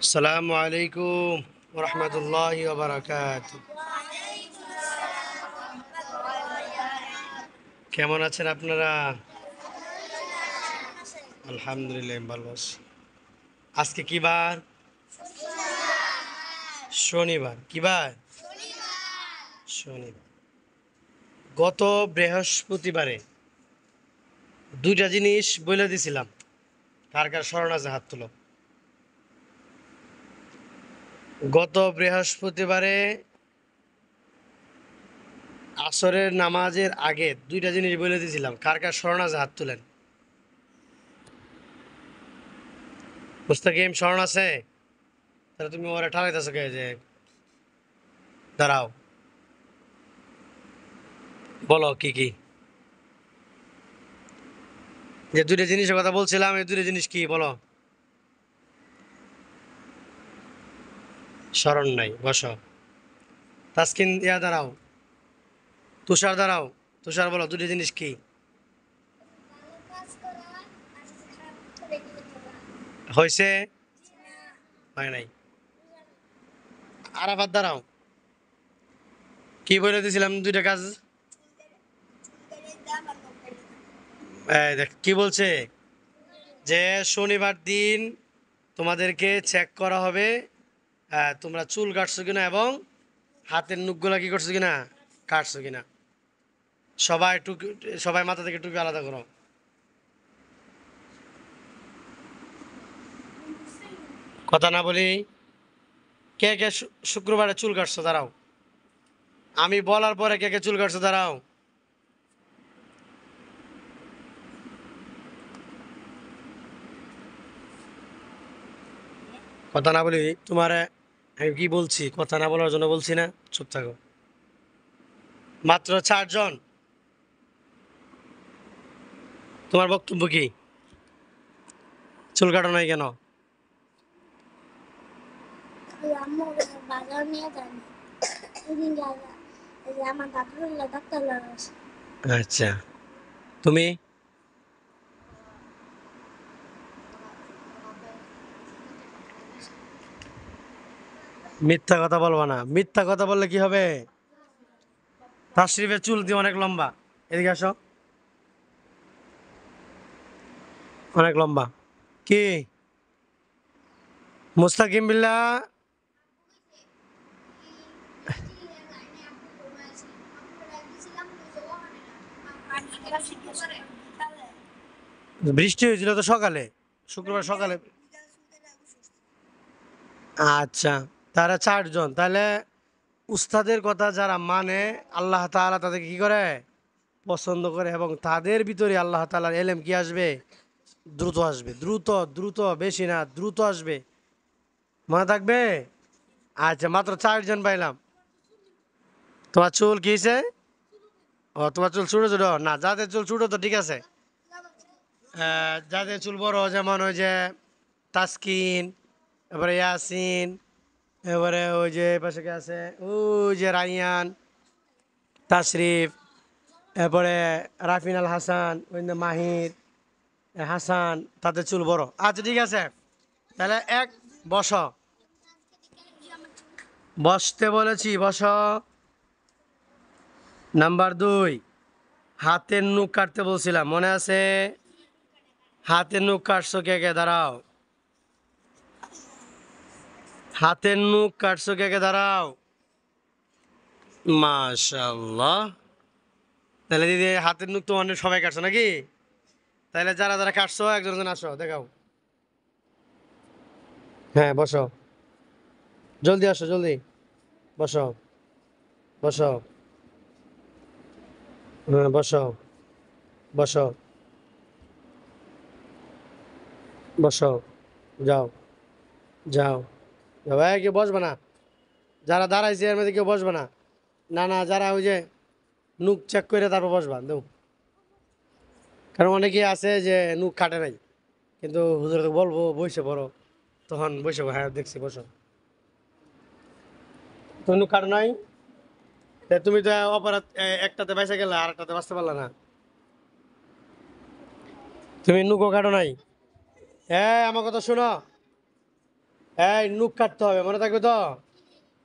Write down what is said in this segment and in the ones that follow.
আসসালামু আলাইকুম ওরহমতুল্লাহি ওবারাকাতুহু। কেমন আছেন আপনারা? আলহামদুলিল্লাহ, আমি ভালো আছি। আজকে কি বার? শনিবার। কি বার? শনিবার। গত বৃহস্পতিবারে দুইটা জিনিস বলে দিছিলাম। কার কার স্মরণ আছে? হাত তুলো। গত বৃহস্পতিবারে আসরের নামাজের আগে দুইটা জিনিস বলে দিছিলাম। কার কার স্মরণ আছে? হাত তুলেন। মুস্তাকিম, স্মরণ আছে? তাহলে তুমি ওরা ঠালাইতেছো কে? যে দাঁড়াও, বলো কি কি। যে দুইটা জিনিসের কথা বলছিলাম, এই দুইটা জিনিস কি বলো? স্মরণ নাই, বসো। তাসকিন, দাঁড়াও। তুষার, দাঁড়াও। তুষার, বলো দুইটা জিনিস কি? হয়েছে? হয় নাই। আরাফাত, দাঁড়াও। কি বলে দিয়েছিলাম দুইটা কাজ? দেখ কি বলছে, যে শনিবার দিন তোমাদেরকে চেক করা হবে তোমরা চুল কাটছো কিনা এবং হাতের নখগুলা কি করছো কিনা, কাটছো কিনা। সবাই টুপি, সবাই মাথা থেকে টুপি আলাদা করো। কথা না বলি। কে কে শুক্রবারে চুল কাটছো? দাঁড়াও, আমি বলার পরে কে কে চুল কাটছো? দাঁড়াও। কথা না বলি তোমারে। আমি কি বলছি? কথা না বলার জন্য বলছি না? চুপ থাকো। মাত্র 4 জন। তোমার বক্তব্য কি? চুল কাটো নাই কেন? আচ্ছা, তুমি? মিথ্যা কথা বলবা না। মিথ্যা কথা বললে কি হবে? তাশরিফের চুল দিয়ে অনেক লম্বা। এদিকে আসো। অনেক লম্বা। কি? মুস্তাকিম বিল্লাহ। বৃষ্টি হয়েছিল তো সকালে, শুক্রবার সকালে। আচ্ছা, তারা 4 জন। তাহলে উস্তাদের কথা যারা মানে, আল্লাহ তাআলা তাদেরকে কি করে? পছন্দ করে। এবং তাদের ভিতরে আল্লাহ তাআলার এলেম কি আসবে? দ্রুত আসবে। দ্রুত দ্রুত, বেশি না, দ্রুত আসবে। মনে থাকবে? আচ্ছা, মাত্র 4 জন পাইলাম। তোমার চুল কি হয়েছে? ও, তোমার চুল ছোটো ছোটো না? যাদের চুল ছোটো তো ঠিক আছে। যাদের চুল বড়, যেমন ওই যে তাসকিন, এবারে ইয়াসিন, এবারে ওই যে পাশে কে আছে, ওই যে রাইয়ান, তাশরিফ, এরপরে রাফিন আল হাসান, ওই যে মাহির, হাসান, তাদের চুল বড়। আচ্ছা ঠিক আছে। তাহলে বস। বসতে বলেছি, বস। নাম্বার 2, হাতের নখ কাটতে বলছিলাম, মনে আছে? হাতের নখ কাটছো কে কে? দাঁড়াও। হাতের নখ কাটছো কে কে? দাঁড়াও। মাশাআল্লাহ। তাহলে দিদি, হাতের নখ তো অনেক সবাই কাটছো নাকি? তাহলে যারা যারা কাটছো একজন একজন আসো, দেখাও। হ্যাঁ, বসো। জলদি আসো, জলদি। বসো, বসো। হ্যাঁ, বসো, বসো, বসো। যাও, যাও, যাও। কেউ বসবে না। যারা দাঁড়াইছে এর মধ্যে কেউ বসবে না। না না, যারা ওই যে নুক চেক করে তারপর বসবা দেও। কারণ অনেকে আছে যে নুক কাটে নাই, কিন্তু হুজুর তো বলবো বসে পড়ো, তখন বসে পড়ো। হ্যাঁ, দেখছি, বসো। তুমি নুক কাটো নাই? তা তুমি তো অপরাধ, একটাতে বেঁচে গেলে আর একটাতে বাঁচতে পারলে না। তুমি নুকও কাটো নাই। হ্যাঁ, আমার কথা শোনো। হ্যাঁ, নুক কাটতে হবে, মনে থাকবে তো।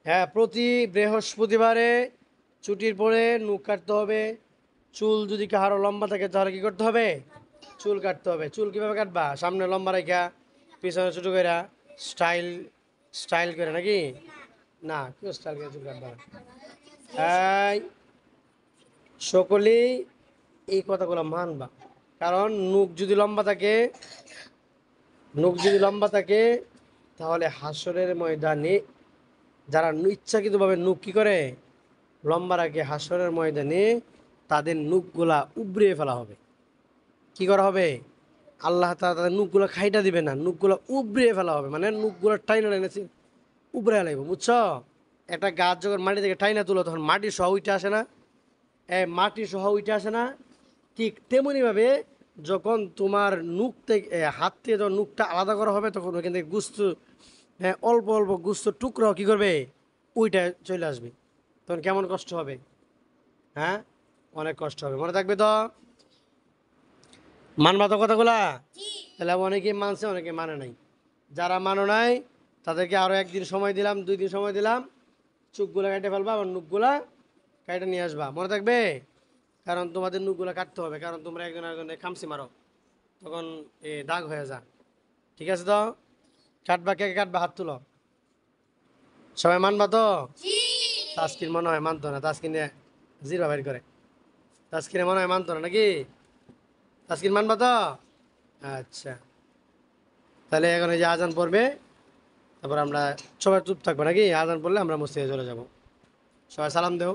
হ্যাঁ, প্রতি বৃহস্পতিবারে ছুটির পরে নুক কাটতে হবে। চুল যদি কারো লম্বা থাকে তাহলে কি করতে হবে? চুল কাটতে হবে। চুল কিভাবে কাটবা? সামনে লম্বা রেখা, পিছনে ছোট করে, স্টাইল স্টাইল করে নাকি? না, কেউ স্টাইল করে চুল কাটবা না। এই, সকলেই এই কথাগুলো মানবা। কারণ নুক যদি লম্বা থাকে তাহলে হাসরের ময়দানে যারা ইচ্ছাকৃতভাবে নুক কি করে লম্বা রাখে, হাসরের ময়দানে তাদের নুকগুলা উবড়িয়ে ফেলা হবে। কি করা হবে? আল্লাহ তাআলা তাদের নুকগুলো খাইটা দিবে না, নুকগুলো উবড়িয়ে ফেলা হবে, মানে নুকগুলো টাইনা টাইনা উবড়ে লাগবে, বুঝছো? একটা গাছ যখন মাটি থেকে টাইনা তুলো তখন মাটি সহ উঠে আসে না? মাটি সহ উঠে আসে না? ঠিক তেমনিভাবে যখন তোমার নুক থেকে হাত থেকে যখন নুকটা আলাদা করা হবে তখন ওইখান থেকে গুস্ত, অল্প অল্প গুস্ত টুকরাও কি করবে? ওইটা চলে আসবে। তখন কেমন কষ্ট হবে? হ্যাঁ, অনেক কষ্ট হবে, মনে থাকবে তো। মানবা তো কথাগুলা? তাহলে অনেকে মানছে, অনেকে মানে নাই। যারা মানো নাই তাদেরকে আরো একদিন সময় দিলাম, 2 দিন সময় দিলাম, চুকগুলা কেটে ফেলবা, আবার নুকগুলা কেটে নিয়ে আসবা, মনে থাকবে। কারণ তোমাদের নুকগুলা কাটতে হবে, কারণ তোমরা একজন আরেকজনের খামসি মারো, তখন দাগ হয়ে যা। ঠিক আছে তো? কাটবা, কে কে কাটবা হাত তুলো। সবাই মানবা তো? তাস্কিন মনে হয় মানতো না, তাস্কিনে জিরো বের করে। তাস্কিনে মনে হয় মানতো না নাকি? তাস্কিন মানবা তো? আচ্ছা, তাহলে এখন এই যে আজান পড়বে, তারপর আমরা সবাই চুপ থাকবো নাকি? আজান পড়লে আমরা মসজিদে চলে যাব। সবাই সালাম দেও।